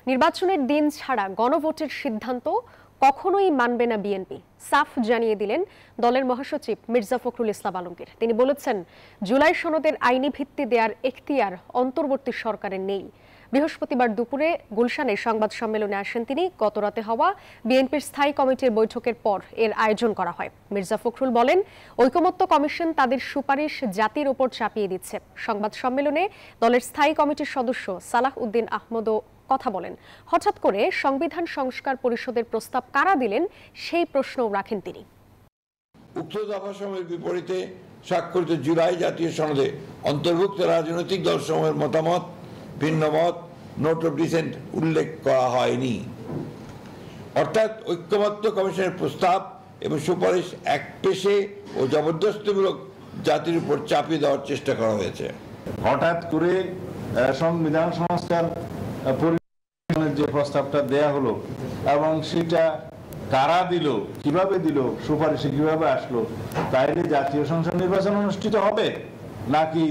নির্বাচনের দিন ছাড়া গণভোটের সিদ্ধান্ত কখনোই মানবে না বিএনপি, সাফ জানিয়ে দিলেন দলের মহাসচিব মির্জা ফখরুল ইসলাম আলমগীর। তিনি বলেছেন, জুলাই সনদের আইনি ভিত্তি দেওয়ার এখতিয়ার অন্তর্বর্তী সরকারের নেই। বৃহস্পতিবার দুপুরে গুলশানে সংবাদ সম্মেলনে আসেন তিনি। গতরাতে হওয়া বিএনপির স্থায়ী কমিটির বৈঠকের পর এর আয়োজন করা হয়। মির্জা ফখরুল বলেন, ঐকমত্য কমিশন তাদের সুপারিশ জাতির ওপর চাপিয়ে দিচ্ছে। সংবাদ সম্মেলনে দলের স্থায়ী কমিটির সদস্য সালাহ উদ্দিন আহমদও কথা বলেন। হঠাৎ করে সংবিধান সংস্কার পরিষদের প্রস্তাব কারা দিলেন সেই প্রশ্নও রাখেন তিনি। উক্ত দফাসমূহের বিপরীতে স্বাক্ষরিত জুলাই জাতীয় সনদে অন্তর্ভুক্ত রাজনৈতিক দলসমূহের মতামত, ভিন্ন মত, নোট অফ ডিসেন্ট উল্লেখ করা হয়নি। অর্থাৎ ঐক্যমত্য কমিশনের প্রস্তাব এবং সুপারিশ একপেশে ও জবরদস্তিমূলক জাতির উপর চাপিয়ে দেওয়ার চেষ্টা করা হয়েছে। হঠাৎ করে সংবিধান সংস্কার পরিষদের যে প্রস্তাবটা দেয়া হলো এবং সেটা কারা দিল, কিভাবে দিল, সুপারিশে কিভাবে আসলো, তাইলে জাতীয় সংসদ নির্বাচন অনুষ্ঠিত হবে নাকি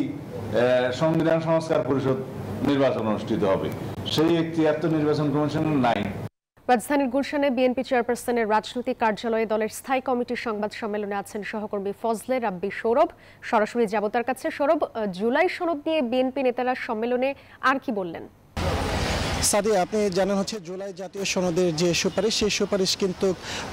সংবিধান সংস্কার পরিষদ নির্বাচন অনুষ্ঠিত হবে, সেই এখতিয়ার তো নির্বাচন কমিশনের নাই। রাজধানীর গুলশানে বিএনপি চেয়ারপারসনের রাজনৈতিক কার্যালয়ে দলের স্থায়ী কমিটির সংবাদ সম্মেলনে আছেন সহকর্মী ফজলে রাব্বি সৌরভ। সরাসরি যাব তার কাছে। সৌরভ, জুলাই সনদ নিয়ে বিএনপি নেতারা সম্মেলনে আর কি বললেন? সাদিয়া, আপনি জানেন জুলাই জাতীয় সনদের যে সুপারিশ, সেই সুপারিশ কিন্তু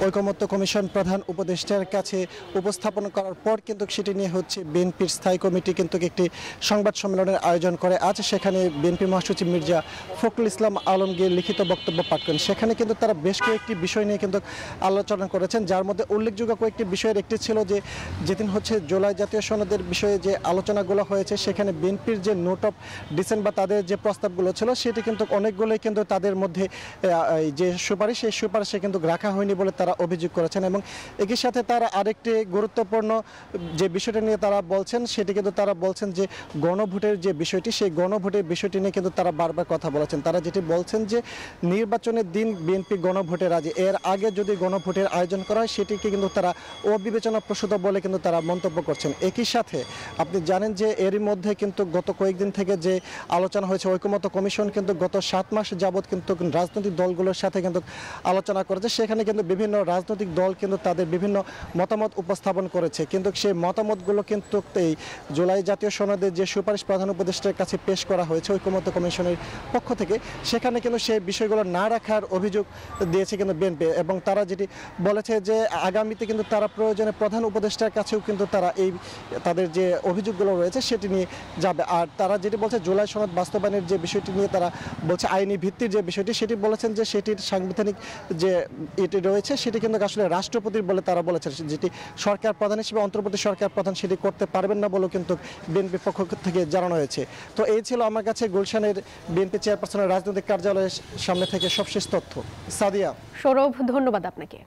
ঐকমত্য কমিশন প্রধান উপদেষ্টার কাছে উপস্থাপন করার পর কিন্তু সেটি নিয়ে বিএনপির স্থায়ী কমিটি কিন্তু একটি সংবাদ সম্মেলনের আয়োজন করে। আজ সেখানে বিএনপি মহাসচিব মির্জা ফখরুল ইসলাম আলমগীর লিখিত বক্তব্য পাঠ করেন। সেখানে কিন্তু তারা বেশ কয়েকটি বিষয় নিয়ে কিন্তু আলোচনা করেছেন, যার মধ্যে উল্লেখযোগ্য কয়েকটি বিষয়ের একটি ছিল যে যেদিন জুলাই জাতীয় সনদের বিষয়ে যে আলোচনাগুলো হয়েছে, সেখানে বিএনপির যে নোট অফ ডিসেন্ট বা তাদের যে প্রস্তাবগুলো ছিল সেটি কিন্তু অনেকগুলোই কিন্তু তাদের মধ্যে যে সুপারিশ, সেই সুপারিশে কিন্তু রাখা হয়নি বলে তারা অভিযোগ করেছেন। এবং একই সাথে তারা আরেকটি গুরুত্বপূর্ণ যে বিষয়টা নিয়ে তারা বলছেন, সেটি কিন্তু তারা বলছেন যে গণভোটের যে বিষয়টি, সেই গণভোটের বিষয়টি নিয়ে কিন্তু তারা বারবার কথা বলেছেন। তারা যেটি বলছেন যে নির্বাচনের দিন বিএনপি গণভোটে রাজি, এর আগে যদি গণভোটের আয়োজন করা হয় সেটিকে কিন্তু তারা অবিবেচনা প্রসূত বলে কিন্তু তারা মন্তব্য করছেন। একই সাথে আপনি জানেন যে এরই মধ্যে কিন্তু গত কয়েকদিন থেকে যে আলোচনা হয়েছে, ঐকমত্য কমিশন কিন্তু গত 7 মাস যাবৎ কিন্তু রাজনৈতিক দলগুলোর সাথে কিন্তু আলোচনা করেছে। সেখানে কিন্তু বিভিন্ন রাজনৈতিক দল কিন্তু তাদের বিভিন্ন মতামত উপস্থাপন করেছে, কিন্তু সেই মতামতগুলো কিন্তু এই জুলাই জাতীয় সনদের যে সুপারিশ প্রধান উপদেষ্টার কাছে পেশ করা হয়েছে ঐকমত্য কমিশনের পক্ষ থেকে, সেখানে কিন্তু সেই বিষয়গুলো না রাখার অভিযোগ দিয়েছে কিন্তু বিএনপি। এবং তারা যেটি বলেছে যে আগামীতে কিন্তু তারা প্রয়োজনে প্রধান উপদেষ্টার কাছেও কিন্তু তারা এই তাদের যে অভিযোগগুলো রয়েছে সেটি নিয়ে যাবে। আর তারা যেটি বলছে জুলাই সনদ বাস্তবায়নের যে বিষয়টি নিয়ে তারা বলছে আইনি ভিত্তির যে বিষয়টি, সেটি বলেছেন যে সেটির সাংবিধানিক যে এটি রয়েছে সেটি কিন্তু আসলে রাষ্ট্রপতির বলে তারা বলেছেন, যেটি সরকার প্রধান হিসেবে অন্তর্বর্তী সরকার প্রধান সেটি করতে পারবেন না বলেও কিন্তু বিএনপির পক্ষ থেকে জানানো হয়েছে। তো এই ছিল আমার কাছে গুলশানের বিএনপি চেয়ারপারসনের রাজনৈতিক কার্যালয়ের সামনে থেকে সবশেষ তথ্য। সাদিয়া। সৌরভ, ধন্যবাদ আপনাকে।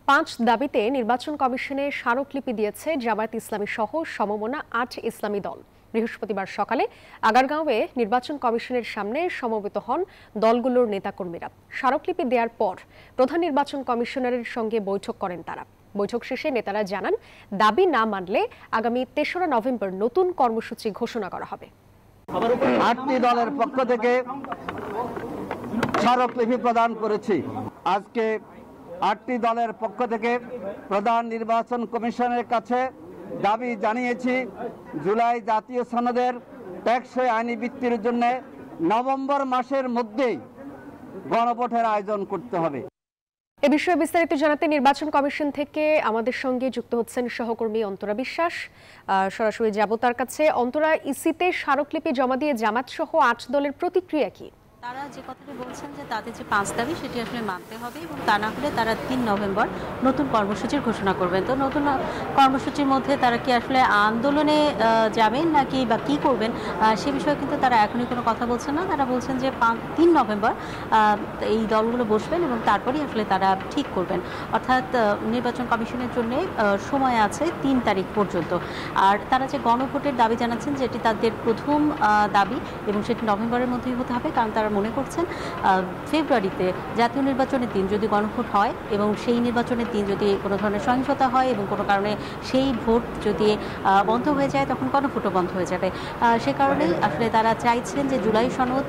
5 দাবিতে নির্বাচন কমিশনে স্মারকলিপি দিয়েছে জামায়াত ইসলামী সহ সমমনা 8 ইসলামী দল। বৃহস্পতিবার সকালে আগারগাঁওয়ে নির্বাচন কমিশনের সামনে সমবেত হন দলগুলোর নেতাকর্মীরা। স্মারকলিপি দেওয়ার পর প্রধান নির্বাচন কমিশনারের সঙ্গে বৈঠক করেন তারা। বৈঠক শেষে নেতারা জানান, দাবি না মানলে আগামী 3রা নভেম্বর নতুন কর্মসূচি ঘোষণা করা হবে। 8টি দলের পক্ষ থেকে স্মারকলিপি প্রদান করেছি। আজকে 8টি দলের পক্ষ থেকে প্রধান নির্বাচন কমিশনের কাছে দাবি জানিয়েছি, জুলাই জাতীয় সনদের টেকসই আইনি ভিত্তির জন্য নভেম্বর মাসের মধ্যেই গণভোটের আয়োজন করতে হবে। এ বিষয়ে বিস্তারিত জানাতে নির্বাচন কমিশন থেকে আমাদের সঙ্গে যুক্ত হচ্ছেন সহকর্মী অন্তরা বিশ্বাস। সরাসরি যাব তার কাছে। অন্তরা, ইসিতে স্মারকলিপি জমা দিয়ে জামাত সহ 8 দলের প্রতিক্রিয়া কি? তারা যে কথাটি বলছেন যে তাদের যে 5 দাবি সেটি আসলে মানতে হবে এবং তা না হলে তারা 3 নভেম্বর নতুন কর্মসূচির ঘোষণা করবেন। তো নতুন কর্মসূচির মধ্যে তারা কি আসলে আন্দোলনে যাবেন নাকি বা কি করবেন সে বিষয়ে কিন্তু তারা এখনই কোনো কথা বলছেন না। তারা বলছেন যে 3 নভেম্বর এই দলগুলো বসবেন এবং তারপরেই আসলে তারা ঠিক করবেন। অর্থাৎ নির্বাচন কমিশনের জন্য সময় আছে 3 তারিখ পর্যন্ত। আর তারা যে গণভোটের দাবি জানাচ্ছেন যেটি তাদের প্রথম দাবি এবং সেটি নভেম্বরের মধ্যেই হতে হবে, কারণ তারা মনে করছেন ফেব্রুয়ারিতে জাতীয় নির্বাচনের দিন যদি গণভোট হয় এবং সেই নির্বাচনের দিন যদি কোনো ধরনের সহিংসতা হয় এবং কোনো কারণে সেই ভোট যদি বন্ধ হয়ে যায় তখন গণভোটও বন্ধ হয়ে যাবে। সে কারণেই আসলে তারা চাইছেন যে জুলাই সনদ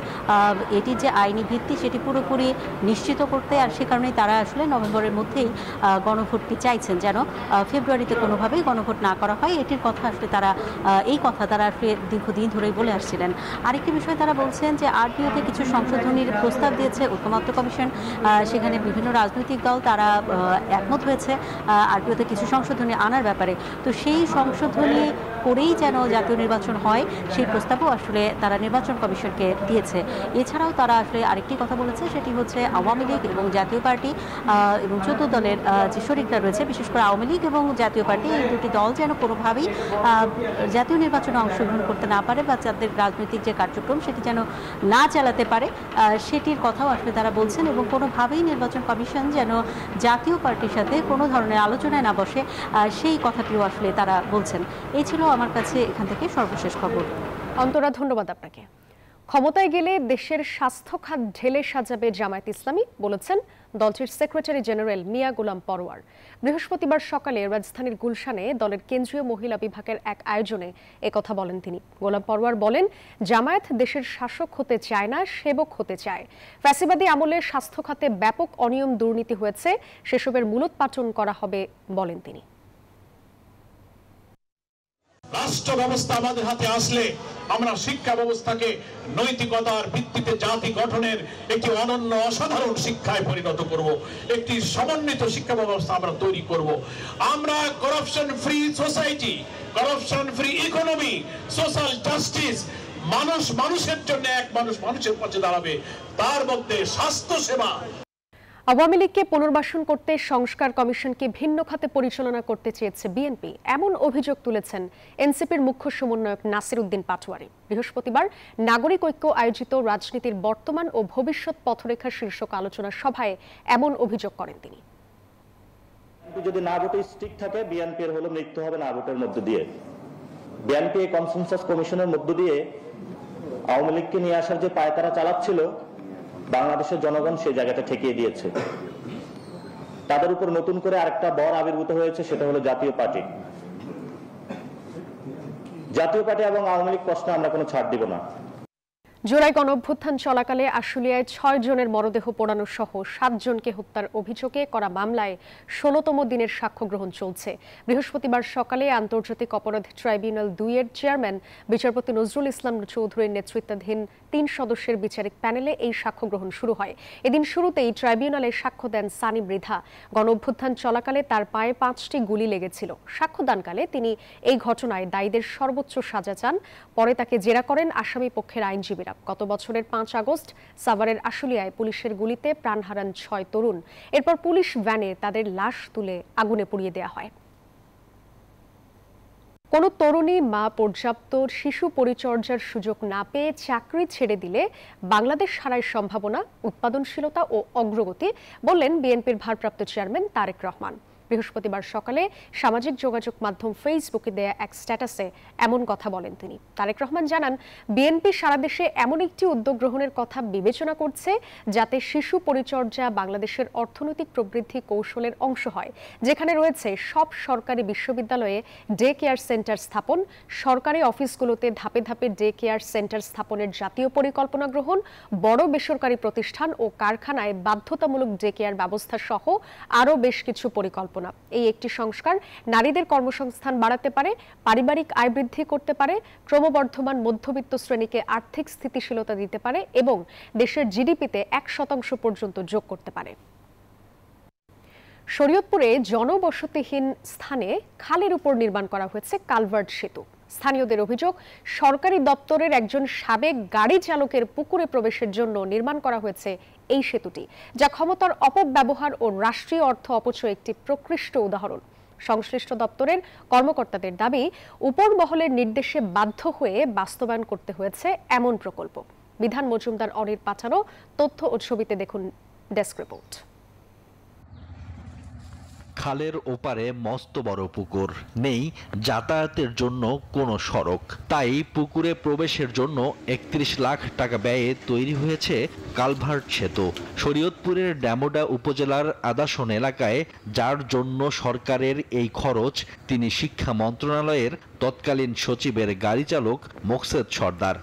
এটির যে আইনি ভিত্তি সেটি পুরোপুরি নিশ্চিত করতে, আর সে কারণেই তারা আসলে নভেম্বরের মধ্যেই গণভোটটি চাইছেন, যেন ফেব্রুয়ারিতে কোনোভাবেই গণভোট না করা হয়। এটির কথা আসলে তারা আসলে দীর্ঘদিন ধরেই বলে আসছিলেন। আরেকটি বিষয় তারা বলছেন যে আরপিওতে কিছু সংশোধনীর প্রস্তাব দিয়েছে ঐকমত্য কমিশন, সেখানে বিভিন্ন রাজনৈতিক দল তারা একমত হয়েছে আরপিওতে কিছু সংশোধনী আনার ব্যাপারে। তো সেই সংশোধনী করেই যেন জাতীয় নির্বাচন হয় সেই প্রস্তাবও আসলে তারা নির্বাচন কমিশনকে দিয়েছে। এছাড়াও তারা আসলে আরেকটি কথা বলেছে, সেটি হচ্ছে আওয়ামী লীগ এবং জাতীয় পার্টি এবং 14 দলের যে শরিকরা রয়েছে, বিশেষ করে আওয়ামী লীগ এবং জাতীয় পার্টি, এই দুটি দল যেন কোনোভাবেই জাতীয় নির্বাচনে অংশগ্রহণ করতে না পারে বা তাদের রাজনৈতিক যে কার্যক্রম সেটি যেন না চালাতে পারে, সেটির কথাও আসলে তারা বলছেন। এবং কোনোভাবেই নির্বাচন কমিশন যেন জাতীয় পার্টির সাথে কোনো ধরনের আলোচনায় না বসে, সেই কথাটিও আসলে তারা বলছেন। এই ছিল আমার কাছে এখান থেকে সর্বশেষ খবর। অন্তরা, ধন্যবাদ আপনাকে। ক্ষমতায় গেলে দেশের স্বাস্থ্য খাত ঢেলে সাজাবে জামায়াত ইসলামী, বলেছেন দলটির সেক্রেটারি জেনারেল মিয়া গোলাম পরোয়ার। বৃহস্পতিবার সকালে রাজধানীর গুলশানে দলের কেন্দ্রীয় মহিলা বিভাগের এক আয়োজনে একথা বলেন তিনি। গোলাম পরোয়ার বলেন, জামায়াত দেশের শাসক হতে চায় না, সেবক হতে চায়। ফ্যাসিবাদী আমলে স্বাস্থ্য খাতে ব্যাপক অনিয়ম দুর্নীতি হয়েছে, সেসবের মূলোৎপাটন করা হবে বলেন তিনি। রাষ্ট্র ব্যবস্থা আমাদের হাতে আসলে আমরা শিক্ষা ব্যবস্থাকে নৈতিকতার ভিত্তিতে জাতি গঠনের একটি অনন্য অসাধারণ শিক্ষায় পরিণত করব, একটি সমন্বিত শিক্ষা ব্যবস্থা আমরা তৈরি করব। আমরা corruption free society, corruption free economy, social justice, মানুষের জন্য এক মানুষের পাশে দাঁড়াবে, তার মধ্যে স্বাস্থ্য সেবা। আওয়ামী লীগকে পুনর্বাসন করতে সংস্কার কমিশনকে ভিন্ন খাতে পরিচালনা করতে চেয়েছে বিএনপি, এমন অভিযোগ তুলেছেন এনসিপির মুখ্য সমন্বয়ক নাসির উদ্দিন পাটোয়ারি। বৃহস্পতিবার নাগরিক ঐক্য আয়োজিত রাজনীতির বর্তমান ও ভবিষ্যৎ পথরেখা শীর্ষক আলোচনা সভায় এমন অভিযোগ করেন তিনি। যদি না ভোটে স্টিক থাকে, বিএনপির হলো মৃত্যু হবে না ভোটের মধ্য দিয়ে। বিএনপি কনসেনসাস কমিশনের মধ্য দিয়ে আওয়ামী লীগকে নিয়ে আসার যে পায়তারা চালাচ্ছিল, বাংলাদেশের জনগণ সেই জায়গাটা ঠেকিয়ে দিয়েছে। তাদের উপর নতুন করে আরেকটা বর আবির্ভূত হয়েছে, সেটা হলো জাতীয় পার্টি। জাতীয় পার্টি এবং আওয়ামী লীগ প্রশ্নে আমরা কোনো ছাড় দিব না। জুলাই গণঅভ্যুত্থান চলাকালে আশুলিয়ায় 6 জনের মরদেহ পোড়ানো সহ 7 জনকে হত্যার অভিযোগে করা মামলায় 16তম দিনের সাক্ষ্য গ্রহণ চলছে। বৃহস্পতিবার সকালে আন্তর্জাতিক অপরাধ ট্রাইব্যুনাল 2 এর চেয়ারম্যান বিচারপতি নজরুল ইসলাম চৌধুরীর নেতৃত্বাধীন 3 সদস্যের বিচারিক প্যানেলে এই সাক্ষ্য গ্রহণ শুরু হয়। এদিন শুরুতেই ট্রাইব্যুনালে সাক্ষ্য দেন সানি মৃধা। গণঅভ্যুত্থান চলাকালে তার পায়ে 5টি গুলি লেগেছিল। সাক্ষ্যদানকালে তিনি এই ঘটনায় দায়ীদের সর্বোচ্চ সাজা চান। পরে তাকে জেরা করেন আসামি পক্ষের আইনজীবীরা। গত বছরের 5 আগস্ট সাভারের আশুলিয়ায় পুলিশের গুলিতে প্রাণ হারান 6 তরুণ। এরপর পুলিশ ভ্যানে তাদের লাশ তুলে আগুনে পুড়িয়ে দেওয়া হয়। কোন তরুণী মা পর্যাপ্ত শিশু পরিচর্যার সুযোগ না পেয়ে চাকরি ছেড়ে দিলে বাংলাদেশ হারায় সম্ভাবনা, উৎপাদনশীলতা ও অগ্রগতি, বললেন বিএনপির ভারপ্রাপ্ত চেয়ারম্যান তারেক রহমান। বৃহস্পতিবার সকালে সামাজিক যোগাযোগ মাধ্যম ফেসবুকে দেয়া এক স্ট্যাটাসে এমন কথা বলেন তিনি। তারেক রহমান জানান, বিএনপি সারা দেশে এমন একটি উদ্যোগ গ্রহণের কথা বিবেচনা করছে যাতে শিশু পরিচর্যা বাংলাদেশের অর্থনৈতিক প্রবৃদ্ধি কৌশলের অংশ হয়, যেখানে রয়েছে সব সরকারি বিশ্ববিদ্যালয়ে ডে কেয়ার সেন্টার স্থাপন, সরকারি অফিসগুলোতে ধাপে ধাপে ডে কেয়ার সেন্টার স্থাপনের জাতীয় পরিকল্পনা গ্রহণ, বড় বেসরকারি প্রতিষ্ঠান ও কারখানায় বাধ্যতামূলক ডে কেয়ার ব্যবস্থা সহ আরও বেশ কিছু পরিকল্পনা। এই একটি সংস্কার নারীদের কর্মসংস্থান বাড়াতে পারে, পারিবারিক আয় বৃদ্ধি করতে পারে, ক্রমবর্ধমান মধ্যবিত্ত শ্রেণীকে আর্থিক স্থিতিশীলতা দিতে পারে এবং দেশের জিডিপিতে 1% পর্যন্ত যোগ করতে পারে। শরীয়তপুরে জনবসতিহীন স্থানে খালের উপর নির্মাণ করা হয়েছে কালভার্ট সেতু। স্থানীয়দের অভিযোগ, সরকারি দপ্তরের একজন সাবেক গাড়ি চালকের পুকুরে প্রবেশের জন্য নির্মাণ করা হয়েছে এই সেতুটি, যা ক্ষমতার অপব্যবহার ও রাষ্ট্রীয় অর্থ অপচয় একটি প্রকৃষ্ট উদাহরণ। সংশ্লিষ্ট দপ্তরের কর্মকর্তাদের দাবি, উপর মহলের নির্দেশে বাধ্য হয়ে বাস্তবায়ন করতে হয়েছে এমন প্রকল্প। বিধান মজুমদার অনির পাঠানো তথ্য ও ছবিতে দেখুন ডেস্ক রিপোর্ট। খালের ওপারে মস্ত বড় পুকুর, নেই যাতায়াতের জন্য কোনো সড়ক। তাই পুকুরে প্রবেশের জন্য ৩১ লাখ টাকা ব্যয়ে তৈরি হয়েছে কালভার্ট সেতু। শরীয়তপুরের ড্যামোডা উপজেলার আদাসন এলাকায়, যার জন্য সরকারের এই খরচ, তিনি শিক্ষা মন্ত্রণালয়ের তৎকালীন সচিবের গাড়ি চালক মোকসেদ সর্দার।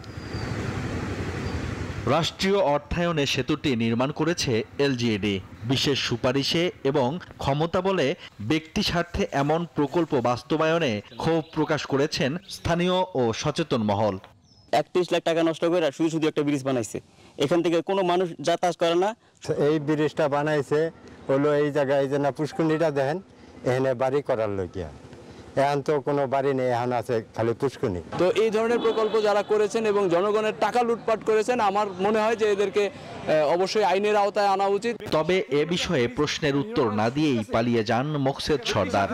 রাষ্ট্রীয় অর্থায়নে সেতুটি নির্মাণ করেছে এলজিইডি। বিশেষ সুপারিশে এবং ক্ষমতা বলে ব্যক্তি স্বার্থে এমন প্রকল্প বাস্তবায়নে ক্ষোভ প্রকাশ করেছেন স্থানীয় ও সচেতন মহল। ৩১ লাখ টাকা নষ্ট করে শুধু শুধু একটা ব্রিজ বানাইছে, এখান থেকে কোনো মানুষ যাতায়াত করে না। এই ব্রিজটা বানাইছে হলো এই জায়গায়, এই যে না পুষ্কুনিটা দেখেন, এখানে বাড়ি করার লোকিয়া, এখন তো কোনো বাড়ি নেই, এখন আছে খালি পুষ্কুনি। তো এই ধরনের প্রকল্প যারা করেছেন এবং জনগণের টাকা লুটপাট করেছেন, আমার মনে হয় যে এদেরকে অবশ্যই আইনের আওতায় আনা উচিত। তবে এ বিষয়ে প্রশ্নের উত্তর না দিয়েই পালিয়ে যান মোকসেদ সর্দার।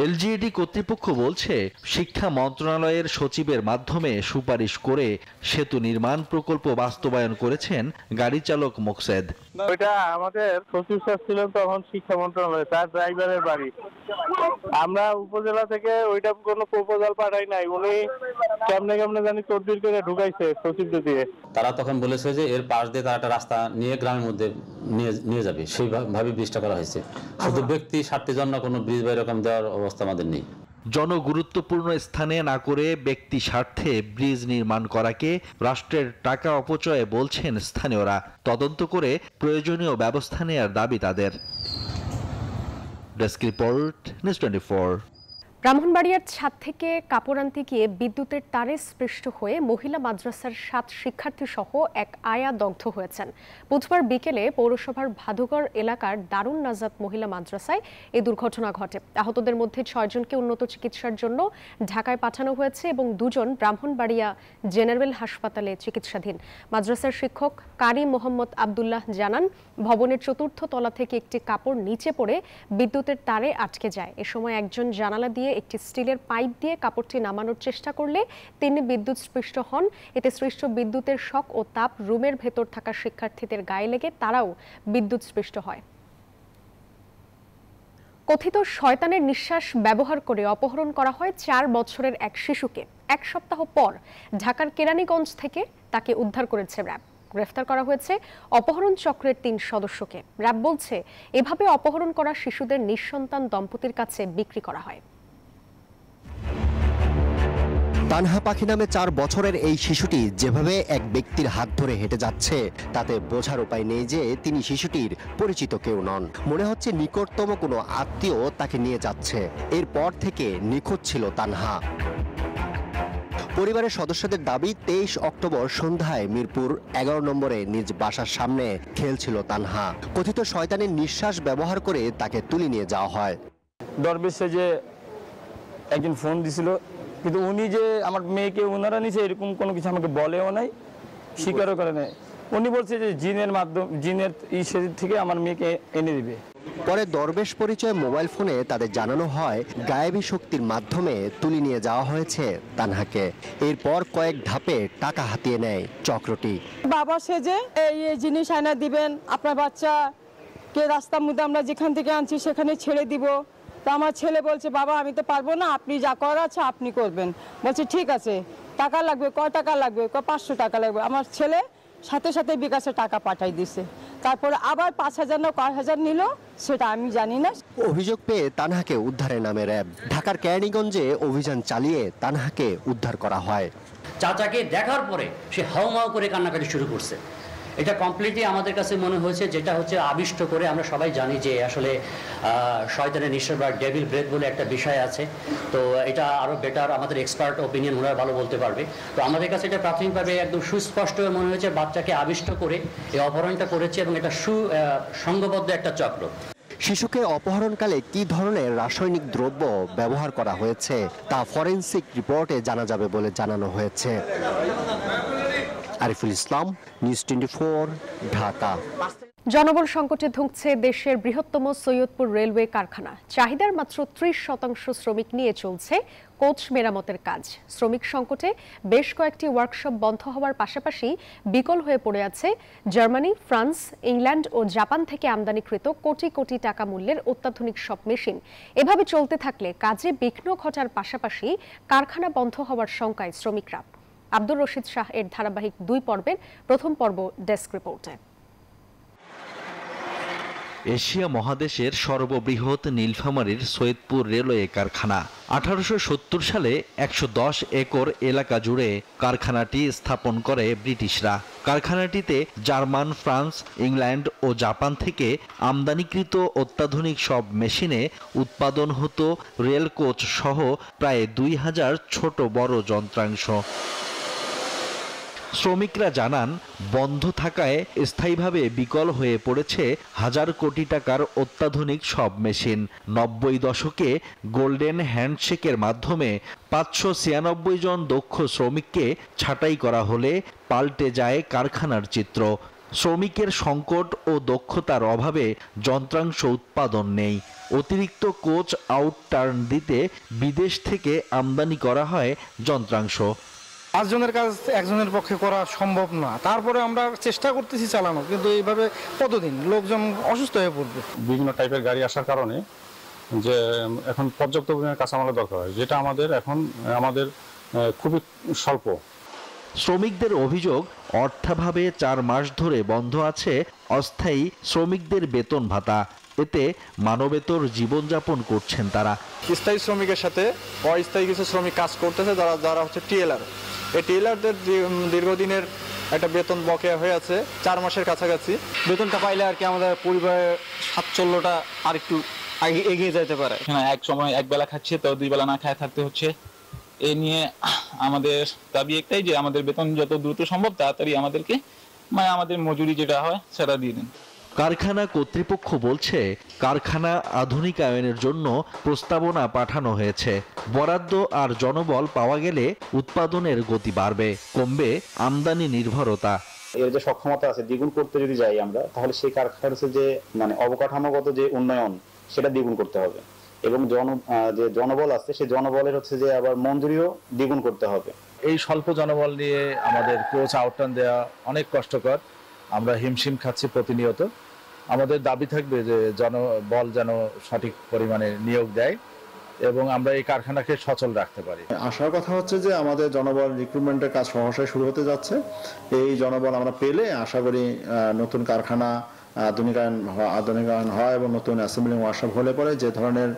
এলজিইডি কর্তৃপক্ষ বলছে, শিক্ষা মন্ত্রণালয়ের সচিবের মাধ্যমে সুপারিশ করে সেতু নির্মাণ প্রকল্প বাস্তবায়ন করেছেন গাড়ি চালক মোকসেদ। ওইটা আমাদের সচিব স্যার ছিলেন তখন শিক্ষা মন্ত্রণালয়ে, তার ড্রাইভারের বাড়ি। আমরা উপজেলা থেকে ওইটা কোনো প্রপোজাল পাঠাই নাই, উনি কেমনে কেমনে জানি তদবির করে ঢুকাইছে সচিবদের দিয়ে। তারা তখন বলেছে যে এর পাশ দিয়ে তারা একটা রাস্তা নিয়ে গ্রামের মধ্যে নিয়ে যাবে, সেইভাবে ব্রিজটা করা হয়েছে। শুধু ব্যক্তি স্বার্থের জন্য কোনো ব্রিজ বা এরকম দেওয়ার অবস্থা আমাদের নেই। জনগুরুত্বপূর্ণ স্থানে না করে ব্যক্তি স্বার্থে ব্রিজ নির্মাণ করাকে রাষ্ট্রের টাকা অপচয়ে বলছেন স্থানীয়রা। তদন্ত করে প্রয়োজনীয় ব্যবস্থা নেওয়ার দাবি তাদের। Desk report, news 24। ব্রাহ্মণবাড়িয়ার ছাদ থেকে কাপড় আনতে গিয়ে বিদ্যুতের তারে স্পৃষ্ট হয়ে মহিলা মাদ্রাসার ৭ শিক্ষার্থী সহ এক আয়া দগ্ধ হয়েছেন। বুধবার বিকেলে পৌরসভার ভাদুগড় এলাকার দারুন নাজাত মহিলা মাদ্রাসায় এই দুর্ঘটনা ঘটে। আহতদের মধ্যে ৬ জনকে উন্নত চিকিৎসার জন্য ঢাকায় পাঠানো হয়েছে এবং ২ জন ব্রাহ্মণবাড়িয়া জেনারেল হাসপাতালে চিকিৎসাধীন। মাদ্রাসার শিক্ষক কারি মোহাম্মদ আবদুল্লাহ জানান, ভবনের ৪র্থ তলা থেকে একটি কাপড় নিচে পড়ে বিদ্যুতের তারে আটকে যায়। এ সময় একজন জানালা দিয়ে একটি স্টিলের পাইপ দিয়ে কাপড়টি নামানোর চেষ্টা করলে তিনি বিদ্যুৎ স্পৃষ্ট হন। এতে সৃষ্ট বিদ্যুতের শক ও তাপ রুমের ভেতর থাকা শিক্ষার্থীদের গায়ে লেগে তারাও বিদ্যুৎ স্পৃষ্ট হয়। কথিত শয়তানের নিঃশ্বাস ব্যবহার করে অপহরণ করা হয় ৪ বছরের এক শিশুকে। ১ সপ্তাহ পর ঢাকার কেরানীগঞ্জ থেকে তাকে উদ্ধার করেছে র্যাব। গ্রেফতার করা হয়েছে অপহরণ চক্রের ৩ সদস্যকে। র্যাব বলছে, এভাবে অপহরণ করা শিশুদের নিঃসন্তান দম্পতির কাছে বিক্রি করা হয়। তানহা পাখি নামে ৪ বছরের এই শিশুটি যেভাবে এক ব্যক্তির হাত ধরে হেঁটে যাচ্ছে, তাতে বোঝার উপায় নেই যে তিনি শিশুটির পরিচিত কেউ নন। মনে হচ্ছে নিকটতম কোনো আত্মীয় তাকে নিয়ে যাচ্ছে। এরপর থেকে নিখোঁজ ছিল তানহা। পরিবারের সদস্যদের দাবি, ২৩ অক্টোবর সন্ধ্যায় মিরপুর ১১ নম্বরে নিজ বাসার সামনে খেলছিল তানহা। কথিত শয়তানের নিঃশ্বাস ব্যবহার করে তাকে তুলে নিয়ে যাওয়া হয়। দরবেশে যে একজন ফোন দিছিল, কিন্তু উনি যে আমার মেয়েকে ওনারা নিচে এরকম কোনো কিছু আমাকে বলেও নাই, স্বীকারও করে নাই। উনি বলছে যে জিনের থেকে আমার মেয়েকে এনে দিবে। পরে দরবেশ পরিচয় মোবাইল ফোনে তাদের জানানো হয় গায়েবী শক্তির মাধ্যমে তুলে নিয়ে যাওয়া হয়েছে তানহাকে। এরপর কয়েক ধাপে টাকা হাতিয়ে নেয় চক্রটি। বাবা সেজে এই জিনিস আয়না দিবেন, আপনার বাচ্চাকে রাস্তার মধ্যে আমরা যেখান থেকে আনছি সেখানে ছেড়ে দিব। তো আমার ছেলে বলছে, বাবা আমি তো পারবো না, আপনি যা করার আছে আপনি করবেন। বলছে ঠিক আছে, টাকা লাগবে, কয় টাকা লাগবে? ৫০০ টাকা লাগবে। আমার ছেলে সাথে সাথে বিকাশে টাকা পাঠাই দিছে। তারপরে আবার ৫,০০০ না কয় হাজার নিল সেটা আমি জানি না। অভিযোগ পেয়ে তানহাকে উদ্ধারে নামে র্যাব। ঢাকার কেরানীগঞ্জে অভিযান চালিয়ে তানহাকে উদ্ধার করা হয়। চাচাকে দেখার পরে সে হাউমাউ করে কান্নাকাটি শুরু করছে। এটা কমপ্লিটলি আমাদের কাছে মনে হয়েছে, যেটা হচ্ছে আবিষ্ট করে। আমরা সবাই জানি যে আসলে শয়তানের নিঃশ্বাস বা ডেভিল ব্রেথ বলে একটা বিষয় আছে। তো এটা আরও বেটার, আমাদের এক্সপার্ট ওপিনিয়ন ওনারা ভালো বলতে পারবে। তো আমাদের কাছে এটা প্রাথমিকভাবে একদম সুস্পষ্ট মনে হয়েছে, বাচ্চাকে আবিষ্ট করে এই অপহরণটা করেছে এবং এটা সংঘবদ্ধ একটা চক্র। শিশুকে অপহরণকালে কি ধরনের রাসায়নিক দ্রব্য ব্যবহার করা হয়েছে তা ফরেনসিক রিপোর্টে জানা যাবে বলে জানানো হয়েছে। আরিফুল ইসলাম, নিউজ 24, ঢাকা। জনবল সংকটে ধুঁকছে দেশের বৃহত্তম সৈয়দপুর রেলওয়ে কারখানা। চাহিদার মাত্র ৩০% শ্রমিক নিয়ে চলছে কোচ মেরামতের কাজ। শ্রমিক সংকটে বেশ কয়েকটি ওয়ার্কশপ বন্ধ হওয়ার পাশাপাশি বিকল হয়ে পড়ে আছে জার্মানি, ফ্রান্স, ইংল্যান্ড ও জাপান থেকে আমদানিকৃত কোটি কোটি টাকা মূল্যের অত্যাধুনিক সব মেশিন। এভাবে চলতে থাকলে কাজে বিঘ্ন ঘটার পাশাপাশি কারখানা বন্ধ হওয়ার শঙ্কায় শ্রমিকরা। আব্দুর রশিদ শাহ এর ধারাবাহিক ২ পর্বের প্রথম পর্ব ডেস্ক রিপোর্টে। এশিয়া মহাদেশের সর্ববৃহৎ নীলফামারীর সৈয়দপুর রেলওয়ে কারখানা। 1870 সালে 110 একর এলাকা জুড়ে কারখানাটি স্থাপন করে ব্রিটিশরা। কারখানাটিতে জার্মান, ফ্রান্স, ইংল্যান্ড ও জাপান থেকে আমদানিকৃত অত্যাধুনিক সব মেশিনে উৎপাদন হতো রেল কোচ সহ প্রায় 2000 ছোট বড় যন্ত্রাংশ। শ্রমিকরা জানান, বন্ধ থাকায় স্থায়ীভাবে বিকল হয়ে পড়েছে হাজার কোটি টাকার অত্যাধুনিক সব মেশিন। 90 দশকে গোল্ডেন হ্যান্ডশেকের মাধ্যমে 596 জন দক্ষ শ্রমিককে ছাঁটাই করা হলে পাল্টে যায় কারখানার চিত্র। শ্রমিকের সংকট ও দক্ষতার অভাবে যন্ত্রাংশ উৎপাদন নেই। অতিরিক্ত কোচ আউট টার্ন দিতে বিদেশ থেকে আমদানি করা হয় যন্ত্রাংশ। 5 জনের কাজ একজনের পক্ষে করা সম্ভব না। তারপরে আমরা চেষ্টা করতেছি চালানো, কিন্তু এইভাবে কতদিন লোকজন অসুস্থ হয়ে পড়বে। বিভিন্ন টাইপের গাড়ি আসার কারণে যে এখন পর্যাপ্ত পরিমাণে কাঁচামালের দরকার হয়, যেটা আমাদের খুবই স্বল্প। শ্রমিকদের অভিযোগ, অর্থাভাবে 4 মাস ধরে বন্ধ আছে অস্থায়ী শ্রমিকদের বেতন ভাতা। এতে মানবেতর জীবনযাপন করছেন তারা। স্থায়ী শ্রমিকের সাথে অস্থায়ী কিছু শ্রমিক কাজ করতেছে, যারা হচ্ছে টিএলআর। এই টিএলআরদের দীর্ঘদিনের একটা বেতন বকেয়া হয়ে আছে 4 মাসের কাছাকাছি। বেতনটা পাইলে আর কি আমাদের পরিবারের সাচ্ছল্যটা আর একটু এগিয়ে যেতে পারে। এক সময় এক বেলা খাচ্ছে, তো 2 বেলা না খায় থাকতে হচ্ছে। এ নিয়ে আমাদের দাবি একটাই যে আমাদের বেতন যত দ্রুত সম্ভব তাড়াতাড়ি আমাদেরকে আমাদের মজুরি যেটা হয় সেটা দিয়ে দিন। কারখানা কর্তৃপক্ষ বলছে, কারখানা আধুনিকায়নের জন্য প্রস্তাবনা পাঠানো হয়েছে। বরাদ্দ আর জনবল পাওয়া গেলে উৎপাদনের গতি বাড়বে, কমবে আমদানি নির্ভরতা। এর যে সক্ষমতা আছে দ্বিগুণ করতে যদি যাই আমরা, তাহলে সেই কারখানার যে অবকাঠামোগত যে উন্নয়ন সেটা দ্বিগুণ করতে হবে, এবং যে জনবল আছে সেই জনবলের যে আবার মঞ্জুরিও দ্বিগুণ করতে হবে। এই স্বল্প জনবল নিয়ে আমাদের কোচ আউটটার্ন দেওয়া অনেক কষ্টকর। আমরা হিমশিম খাচ্ছি প্রতিনিয়ত। আমাদের দাবি থাকবে যে জনবল যেন সঠিক পরিমাণে নিয়োগ দেয় এবং আমরা এই কারখানাকে সচল রাখতে পারি। আশার কথা হচ্ছে যে আমাদের জনবল রিক্রুটমেন্টের কাজ সহসায় শুরু হতে যাচ্ছে। এই জনবল আমরা পেলে আশা করি নতুন কারখানা আধুনিকায়ন হয় এবং নতুন অ্যাসেম্বলিং ওয়ার্কশপ হলে পরে যে ধরনের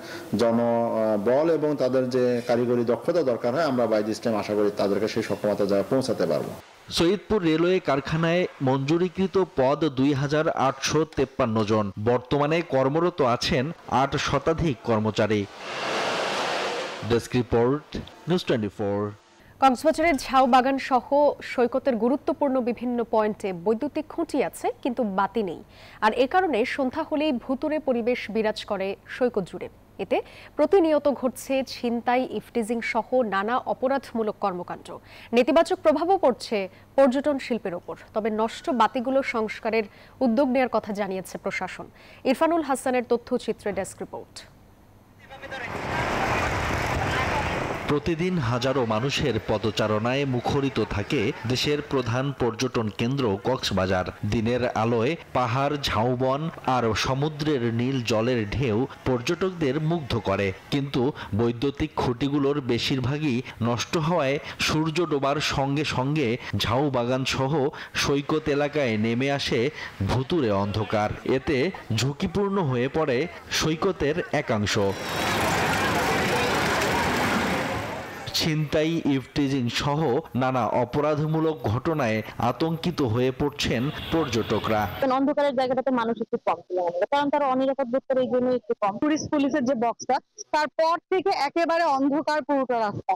জনবল এবং তাদের যে কারিগরি দক্ষতা দরকার হয়, আমরা বাই দিস টাইম আশা করি তাদেরকে সেই সক্ষমতা পৌঁছাতে পারবো। সৈয়দপুর রেলওয়ে কারখানায় মঞ্জুরিকৃত পদ 2853 জন। বর্তমানে কর্মরত আছেন 8 শতাধিক কর্মচারী। Desk report, news 24। কক্সবাজারের ঝাউ বাগান সহ সৈকতের গুরুত্বপূর্ণ বিভিন্ন পয়েন্টে বৈদ্যুতিক খুঁটি আছে, কিন্তু বাতি নেই। আর এ কারণে সন্ধ্যা হলেই ভুতুড়ে পরিবেশ বিরাজ করে সৈকত জুড়ে। এতে প্রতিনিয়ত ঘটছে ছিনতাই, ইফটিজিং সহ নানা অপরাধমূলক কর্মকাণ্ড। নেতিবাচক প্রভাবও পড়ছে পর্যটন শিল্পের ওপর। তবে নষ্ট বাতিগুলো সংস্কারের উদ্যোগ নেওয়ার কথা জানিয়েছে প্রশাসন। ইরফানুল হাসানের তথ্যচিত্রে ডেস্ক রিপোর্ট। প্রতিদিন হাজারো মানুষের পদচারণায় মুখরিত থাকে দেশের প্রধান পর্যটন কেন্দ্র কক্সবাজার। দিনের আলোয় পাহাড়, ঝাউবন আর সমুদ্রের নীল জলের ঢেউ পর্যটকদের মুগ্ধ করে। কিন্তু বৈদ্যুতিক খুঁটিগুলোর বেশিরভাগই নষ্ট হওয়ায় সূর্য ডোবার সঙ্গে সঙ্গে ঝাউ বাগান সহ সৈকত এলাকায় নেমে আসে ভুতুড়ে অন্ধকার। এতে ঝুঁকিপূর্ণ হয়ে পড়ে সৈকতের একাংশ। ছিনতাই, ইফটিজিং সহ নানা অপরাধমূলক ঘটনায় আতঙ্কিত হয়ে পড়ছেন পর্যটকরা। অন্ধকারের জায়গাটাতে মানুষ একটু কম ছিল, কারণ তারা অনিরাপদ বোধ করে, এই জন্য একটু কম। টুরিস্ট পুলিশের যে বক্সটা, তারপর থেকে একেবারে অন্ধকার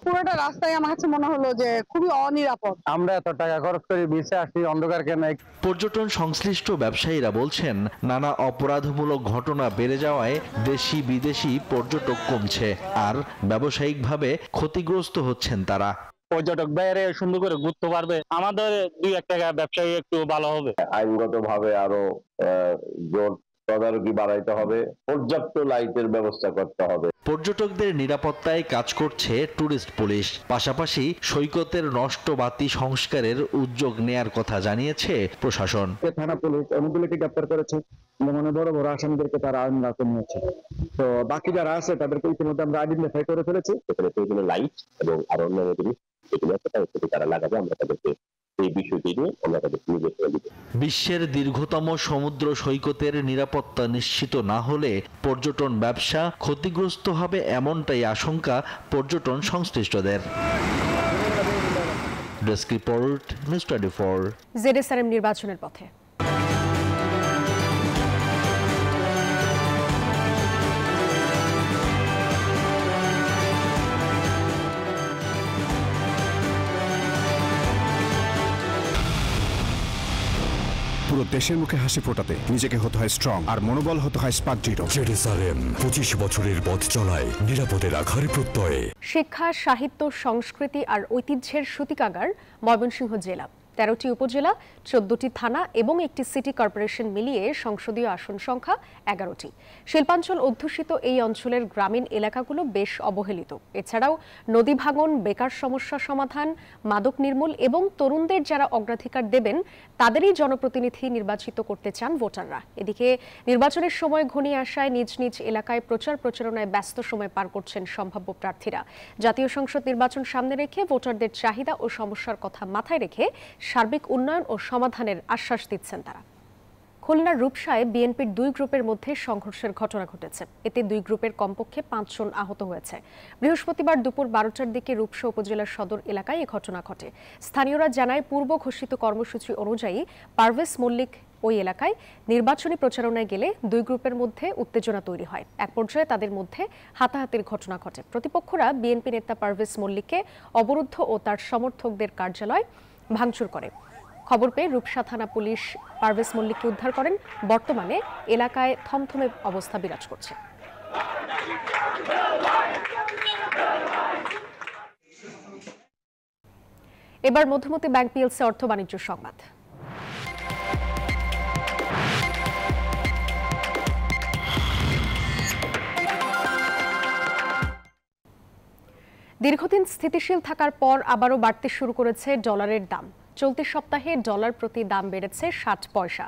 পুরোটা রাস্তায় আমার কাছে মনে হলো যে খুবই অনিরাপদ। আমরা এত টাকা খরচ করে বিচে আসি, অন্ধকার কেন? পর্যটন সংশ্লিষ্ট ব্যবসায়ীরা বলছেন, নানা অপরাধমূলক ঘটনা বেড়ে যাওয়ায় দেশি বিদেশি পর্যটক কমছে আর ব্যবসায়িকভাবে ক্ষতিগ্রস্ত হচ্ছেন তারা। পর্যটক বাইরে সুন্দর করে ঘুরতে পারবে, আমাদের 2-1 টাকা ব্যবসায়ী একটু ভালো হবে। আইনগতভাবে আরো জোর তদারকি বাড়াইতে হবে, পর্যাপ্ত লাইটের ব্যবস্থা করতে হবে। পর্যটকদের নিরাপত্তায় কাজ করছে ট্যুরিস্ট পুলিশ, পাশাপাশি সৈকতের নষ্ট বাতি সংস্কারের উদ্যোগ নেয়ার কথা জানিয়েছে প্রশাসন। থানা পুলিশ অনেকগুলোকে গ্রেপ্তার করেছে, মানে বড় বড় আসামিদেরকে তারা আইন রাখতে নিয়েছে। তো বাকি যারা আছে তাদেরকে ইতিমধ্যে আমরা আইডেন্টিফাই করে ফেলেছি। এখানে লাইট এবং আরো অন্যান্য জিনিস যেগুলো আছে তারা লাগাবে, আমরা তাদেরকে এই বিষয়টি নিয়ে আমরা তাদেরকে নির্দেশনা দিব। বিশ্বের দীর্ঘতম সমুদ্র সৈকতের নিরাপত্তা নিশ্চিত না হলে পর্যটন ব্যবসা ক্ষতিগ্রস্ত হবে, এমনটাই আশঙ্কা পর্যটন সংশ্লিষ্টদের। Desk report, news 24। জেডএসআরএম নির্বাচনের পথে। পুরো দেশের মুখে হাসি ফোটাতে নিজেকে হতে হয় স্ট্রং, আর মনোবল হতে হয় স্পার্ক জিরো। জেডএসআরএম 25 বছরের পথ চলায় নিরাপদে রাখার প্রত্যয়ে। শিক্ষা, সাহিত্য, সংস্কৃতি আর ঐতিহ্যের সূতিকাগার ময়মনসিংহ জেলা। 13টি উপজেলা, 14টি থানা এবং একটি সিটি কর্পোরেশন মিলিয়ে সংসদীয় আসন সংখ্যা 11টি। শিল্পাঞ্চল অধ্যুষিত এই অঞ্চলের গ্রামীণ এলাকাগুলো বেশ অবহেলিত। এছাড়াও নদী ভাঙন, বেকার সমস্যা সমাধান, মাদক নির্মূল এবং তরুণদের যারা অগ্রাধিকার দেবেন তাদেরই জনপ্রতিনিধি নির্বাচিত করতে চান ভোটাররা। এদিকে নির্বাচনের সময় ঘনিয়ে আসায় নিজ নিজ এলাকায় প্রচারণায় ব্যস্ত সময় পার করছেন সম্ভাব্য প্রার্থীরা। জাতীয় সংসদ নির্বাচন সামনে রেখে ভোটারদের চাহিদা ও সমস্যার কথা মাথায় রেখে সার্বিক উন্নয়ন ও সমাধানের আশ্বাস দিচ্ছেন তারা। খুলনার রূপসায় বিএনপির 2 গ্রুপের মধ্যে সংঘর্ষের ঘটনা ঘটেছে। এতে 2 গ্রুপের কমপক্ষে 5 জন আহত হয়েছে। বৃহস্পতিবার দুপুর 12টার দিকে রূপসা উপজেলার সদর এলাকায় এই ঘটনা ঘটে। স্থানীয়রা জানায়, পূর্ব ঘোষিত কর্মসূচি অনুযায়ী পারভেজ মল্লিক ওই এলাকায় নির্বাচনী প্রচারণায় গেলে 2 গ্রুপের মধ্যে উত্তেজনা তৈরি হয়। এক পর্যায়ে তাদের মধ্যে হাতাহাতির ঘটনা ঘটে। প্রতিপক্ষরা বিএনপি নেতা পারভেজ মল্লিককে অবরুদ্ধ ও তার সমর্থকদের কার্যালয় ভাঙচুর করে। খবর পেয়ে রূপসা থানা পুলিশ পারভেজ মল্লিককে উদ্ধার করেন। বর্তমানে এলাকায় থমথমে অবস্থা বিরাজ করছে। এবার মধুমতি ব্যাংক পিএলসি অর্থ বাণিজ্য সংবাদ। দীর্ঘদিন স্থিতিশীল থাকার পর আবারও বাড়তে শুরু করেছে ডলারের দাম। চলতি সপ্তাহে ডলার প্রতি দাম বেড়েছে 60 পয়সা।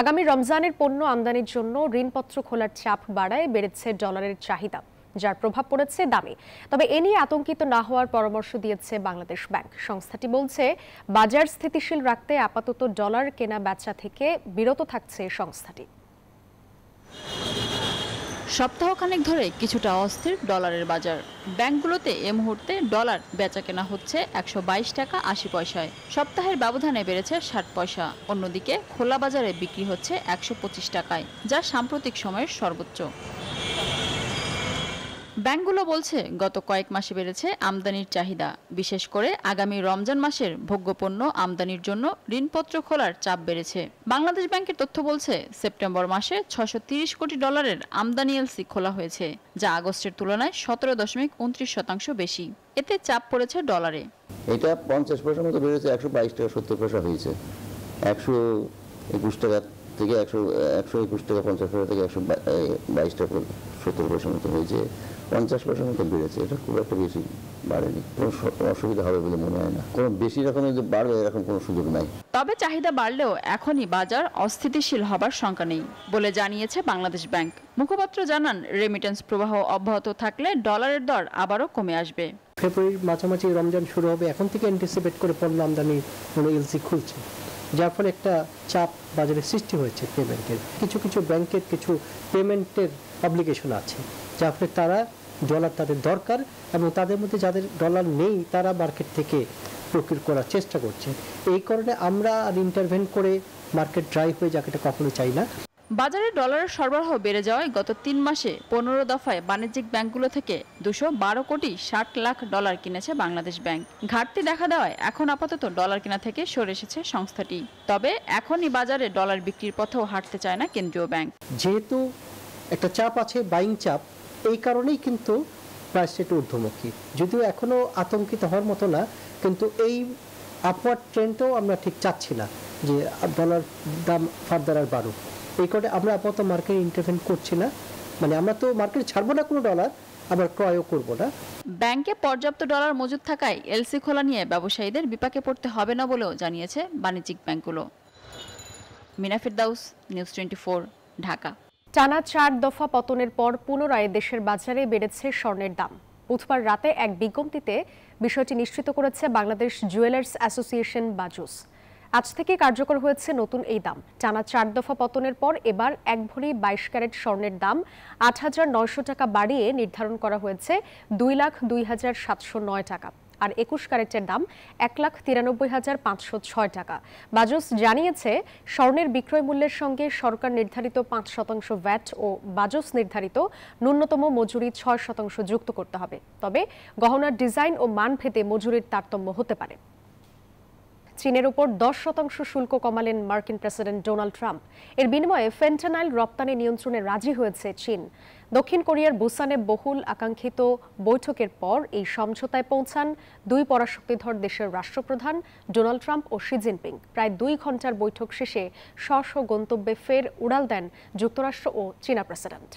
আগামী রমজানের পণ্য আমদানির জন্য ঋণপত্র খোলার চাপ বাড়ায় বেড়েছে ডলারের চাহিদা, যার প্রভাব পড়েছে দামে। তবে এ নিয়ে আতঙ্কিত না হওয়ার পরামর্শ দিয়েছে বাংলাদেশ ব্যাংক। সংস্থাটি বলছে, বাজার স্থিতিশীল রাখতে আপাতত ডলার কেনা বেচা থেকে বিরত থাকছে সংস্থাটি। সপ্তাহখানেক ধরে কিছুটা অস্থির ডলারের বাজার। ব্যাংকগুলোতে এ মুহূর্তে ডলার বেচা কেনা হচ্ছে 122 টাকা 80 পয়সায়। সপ্তাহের ব্যবধানে বেড়েছে 60 পয়সা। অন্যদিকে খোলা বাজারে বিক্রি হচ্ছে 125 টাকায়, যা সাম্প্রতিক সময়ের সর্বোচ্চ। ব্যাংকগুলো বলছে, গত কয়েক মাসে বেড়েছে আমদানির চাহিদা। বিশেষ করে আগামী রমজান মাসের ভোগ্যপণ্য আমদানির জন্য ঋণপত্র খোলার চাপ বেড়েছে। বাংলাদেশ ব্যাংকের তথ্য বলছে, সেপ্টেম্বর মাসে 630 কোটি ডলারের আমদানি এলসি খোলা হয়েছে, যা আগস্টের তুলনায় 17.29% বেশি। এতে চাপ পড়েছে ডলারে। এটা 50 পয়সার মতো বেড়েছে, 122 টাকা 70 পয়সা হয়েছে। 121 টাকা থেকে 121 টাকা 50 পয়সা থেকে 122 টাকা 70 পয়সার মতো হয়েছে। 50 পয়সার মতো বেড়েছে। এটা খুব একটা বেশি বাড়েনি, কোনো অসুবিধা হবে বলে মনে হয় না। কোনো বেশি রকমের যে বাড়বে এরকম কোনো সুযোগ নাই। তবে চাহিদা বাড়লেও এখনই বাজার অস্থিতিশীল হবার শঙ্কা নেই বলে জানিয়েছে বাংলাদেশ ব্যাংক। মুখপাত্র জানান, রেমিটেন্স প্রবাহ অব্যাহত থাকলে ডলারের দর আবারও কমে আসবে। ফেব্রুয়ারির মাঝামাঝি রমজান শুরু হবে, এখন থেকে অ্যান্টিসিপেট করে পণ্য আমদানি এলসি খুলছে, যার ফলে একটা চাপ বাজারে সৃষ্টি হয়েছে পেমেন্টের। কিছু কিছু ব্যাংকের কিছু পেমেন্টের অব্লিগেশন আছে, যার ফলে তারা ডলার তাদের দরকার এবং তাদের মধ্যে যাদের ডলার নেই তারা মার্কেট থেকে প্রকিউর করার চেষ্টা করছে। এই কারণে আমরা আর ইন্টারভেন করে মার্কেট ড্রাই হয়ে যাক, এটা কখনো চাই না। বাজারে ডলারের সরবরাহ বেড়ে যাওয়ায় গত 3 মাসে 15 দফায় বাণিজ্যিক ব্যাংকগুলো থেকে 212 কোটি 60 লাখ ডলার কিনেছে বাংলাদেশ ব্যাংক। ঘাটতি দেখা দেওয়ায় এখন আপাতত ডলার কেনা থেকে সরে এসেছে সংস্থাটি। তবে এখনই বাজারে ডলার বিক্রির পথেও হাঁটতে চায় না কেন্দ্রীয় ব্যাংক। যেহেতু একটা চাপ আছে, বাইং চাপ, এই কারণেই কিন্তু প্রাইস রেট ঊর্ধ্বমুখী। যদিও এখনো আতঙ্কিত হওয়ার মতো না, কিন্তু এই আপওয়ার্ড ট্রেন্ডটাও আমরা ঠিক চাচ্ছি না যে ডলার দাম ফার্দার আর বাড়ুক। এই কারণে আমরা আপাতত মার্কেট ইন্টারভেন করছি না, মানে আমরা তো মার্কেট ছাড়বো না কোনো ডলার, আবার ক্রয়ও করব না। ব্যাংকে পর্যাপ্ত ডলার মজুদ থাকায় এলসি খোলা নিয়ে ব্যবসায়ীদের বিপাকে পড়তে হবে না বলেও জানিয়েছে বাণিজ্যিক ব্যাংকগুলো। মিনা ফিরদাউস, নিউজ 24, ঢাকা। টানা 4 দফা পতনের পর পুনরায় দেশের বাজারে বেড়েছে স্বর্ণের দাম। বুধবার রাতে এক বিজ্ঞপ্তিতে বিষয়টি নিশ্চিত করেছে বাংলাদেশ জুয়েলার্স অ্যাসোসিয়েশন বাজুস। আজ থেকে কার্যকর হয়েছে নতুন এই দাম। টানা 4 দফা পতনের পর এবার 1 ভরি 22 ক্যারেট স্বর্ণের দাম 8,900 টাকা বাড়িয়ে নির্ধারণ করা হয়েছে 2,02,709 টাকা, আর 21 ক্যারেটের দাম 1,93,506 টাকা। বাজুস জানিয়েছে, স্বর্ণের বিক্রয় মূল্যের সঙ্গে সরকার নির্ধারিত 5% ভ্যাট ও বাজুস নির্ধারিত ন্যূনতম মজুরি 6% যুক্ত করতে হবে। তবে গহনার ডিজাইন ও মান ভেদে মজুরির তারতম্য হতে পারে। চীনের উপর 10% শুল্ক কমালেন মার্কিন প্রেসিডেন্ট ডোনাল্ড ট্রাম্প। এর বিনিময়ে ফেন্টানাইল রপ্তানি নিয়ন্ত্রণে রাজি হয়েছে চীন। দক্ষিণ কোরিয়ার বুসানে বহুল আকাঙ্ক্ষিত বৈঠকের পর এই সমঝোতায় পৌঁছান 2 পরাশক্তিধর দেশের রাষ্ট্রপ্রধান ডোনাল্ড ট্রাম্প ও শি জিনপিং। প্রায় 2 ঘন্টার বৈঠক শেষে স্ব গন্তব্যে ফের উড়াল দেন যুক্তরাষ্ট্র ও চীনা প্রেসিডেন্ট।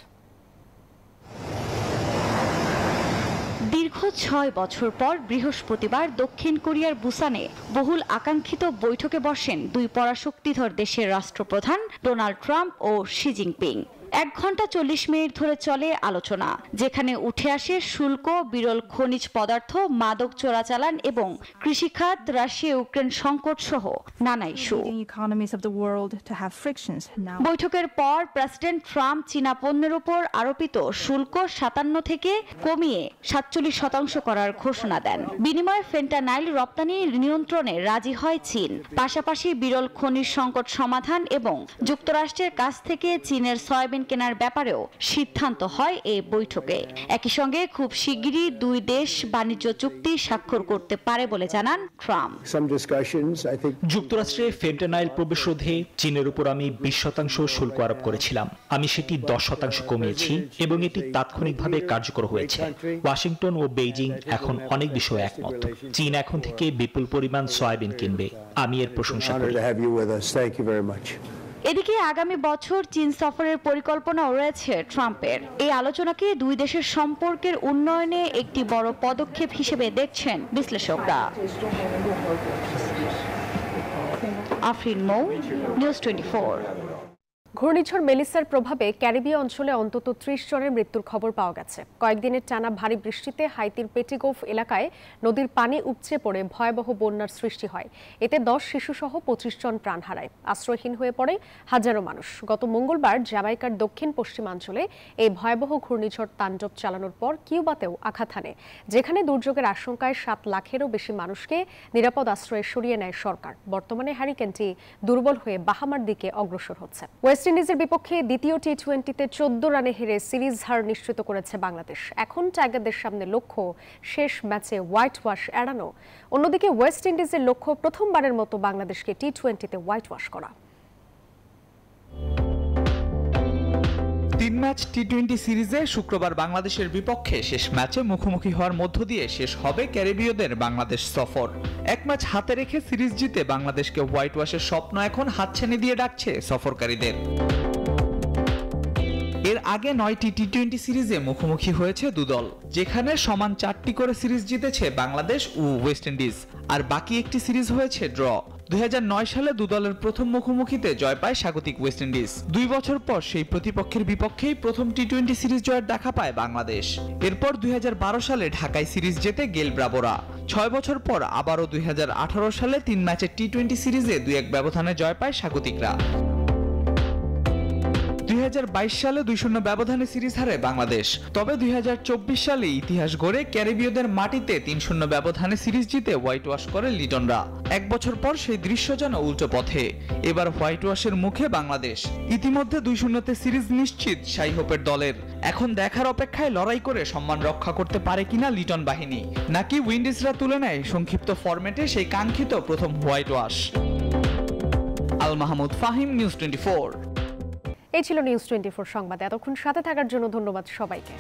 দীর্ঘ 6 বছর পর বৃহস্পতিবার দক্ষিণ কোরিয়ার বুসানে বহুল আকাঙ্ক্ষিত বৈঠকে বসেন 2 পরাশক্তিধর দেশের রাষ্ট্রপ্রধান ডোনাল্ড ট্রাম্প ও শি জিনপিং। 1 ঘন্টা 40 মিনিট ধরে চলে আলোচনা, যেখানে উঠে আসে শুল্ক, বিরল খনিজ পদার্থ, মাদক চোরাচালান এবং কৃষিখাত, রাশিয়া ইউক্রেন সংকট সহ নানা ইস্যু। বৈঠকের পর প্রেসিডেন্ট ট্রাম্প চীনা পণ্যের উপর আরোপিত শুল্ক 57 থেকে কমিয়ে 47% করার ঘোষণা দেন। বিনিময়ে ফেন্টানাইল রপ্তানি নিয়ন্ত্রণে রাজি হয় চীন। পাশাপাশি বিরল খনিজ সংকট সমাধান এবং যুক্তরাষ্ট্রের কাছ থেকে চীনের সয়াবিন কেনার ব্যাপারেও সিদ্ধান্ত হয় এই বৈঠকে। একই সঙ্গে খুব শিগগিরই 2 দেশ বাণিজ্য চুক্তি স্বাক্ষর করতে পারে বলে জানান ট্রাম্প। যুক্তরাষ্ট্রে ফেন্টানাইল প্রবেশ রোধে চীনের উপর আমি 20% শুল্ক আরোপ করেছিলাম। আমি সেটি 10% কমিয়েছি এবং এটি তাৎক্ষণিকভাবে কার্যকর হয়েছে। ওয়াশিংটন ও বেইজিং এখন অনেক বিষয়ে একমত। চীন এখন থেকে বিপুল পরিমাণ সয়াবিন কিনবে। আমি এর প্রশংসা করি। এদিকে আগামী বছর চীন সফরের পরিকল্পনাও রয়েছে ট্রাম্পের। এই আলোচনাকে 2 দেশের সম্পর্কের উন্নয়নে একটি বড় পদক্ষেপ হিসেবে দেখছেন বিশ্লেষকরা। আফরিন মৌ, নিউজ 24। ঘূর্ণিঝড় মেলিসার প্রভাবে ক্যারিবীয় অঞ্চলে অন্তত 30 জনের মৃত্যুর খবর পাওয়া গেছে। কয়েকদিনের টানা ভারী বৃষ্টিতে হাইতির পেটিগোফ এলাকায় নদীর পানি উপচে পড়ে ভয়াবহ বন্যার সৃষ্টি হয়। এতে 10 শিশুসহ 25 জন প্রাণ হারায়। আশ্রয়হীন হয়ে পড়ে হাজারো মানুষ। গত মঙ্গলবার জামাইকার দক্ষিণ পশ্চিমাঞ্চলে এই ভয়াবহ ঘূর্ণিঝড় তাণ্ডব চালানোর পর কিউবাতেও আঘাত হানে, যেখানে দুর্যোগের আশঙ্কায় 7 লাখেরও বেশি মানুষকে নিরাপদ আশ্রয়ে সরিয়ে নেয় সরকার। বর্তমানে হ্যারিকেনটি দুর্বল হয়ে বাহামার দিকে অগ্রসর হচ্ছে। ওয়েস্ট ইন্ডিজের বিপক্ষে দ্বিতীয় টি-20তে 14 রানে হেরে সিরিজ হার নিশ্চিত করেছে বাংলাদেশ। এখন টাইগারদের সামনে লক্ষ্য শেষ ম্যাচে হোয়াইট ওয়াশ এড়ানো। অন্যদিকে ওয়েস্ট ইন্ডিজের লক্ষ্য প্রথমবারের মতো বাংলাদেশকে টি-20তে হোয়াইট ওয়াশ করা। 3 ম্যাচ টি-20 সিরিজে শুক্রবার বাংলাদেশের বিপক্ষে শেষ ম্যাচে মুখোমুখি হওয়ার মধ্য দিয়ে শেষ হবে ক্যারিবীয়দের বাংলাদেশ সফর। 1 ম্যাচ হাতে রেখে সিরিজ জিতে বাংলাদেশকে হোয়াইট ওয়াশের স্বপ্ন এখন হাতছানি দিয়ে ডাকছে সফরকারীদের। এর আগে 9টি টি-20 সিরিজে মুখোমুখি হয়েছে 2 দল, যেখানে সমান 4টি করে সিরিজ জিতেছে বাংলাদেশ ও ওয়েস্ট ইন্ডিজ, আর বাকি একটি সিরিজ হয়েছে ড্র। 2009 সালে 2 দলের প্রথম মুখোমুখিতে জয় পায় স্বাগতিক ওয়েস্ট ইন্ডিজ। 2 বছর পর সেই প্রতিপক্ষের বিপক্ষেই প্রথম টি-20 সিরিজ জয়ের দেখা পায় বাংলাদেশ। এরপর 2012 সালে ঢাকায় সিরিজ জেতে গেল ব্রাভোরা। 6 বছর পর আবারও 2018 সালে 3 ম্যাচের টি-20 সিরিজে 2-1 ব্যবধানে জয় পায় স্বাগতিকরা। 2022 সালে 2-0 ব্যবধানে সিরিজ হারে বাংলাদেশ। তবে 2024 সালে ইতিহাস গড়ে ক্যারিবীয়দের মাটিতে 3-0 ব্যবধানে সিরিজ জিতে হোয়াইট ওয়াশ করে লিটনরা। 1 বছর পর সেই দৃশ্য যেন উল্টো পথে। এবার হোয়াইট ওয়াশের মুখে বাংলাদেশ। ইতিমধ্যে 2-0তে সিরিজ নিশ্চিত শাই হোপের দলের। এখন দেখার অপেক্ষায় লড়াই করে সম্মান রক্ষা করতে পারে কিনা লিটন বাহিনী, নাকি উইন্ডিজরা তুলে নেয় সংক্ষিপ্ত ফরম্যাটে সেই কাঙ্ক্ষিত প্রথম white wash. Al Mahmud Fahim, news 24। এই ছিল নিউজ 24 সংবাদ। এতক্ষণ সাথে থাকার জন্য ধন্যবাদ সবাইকে।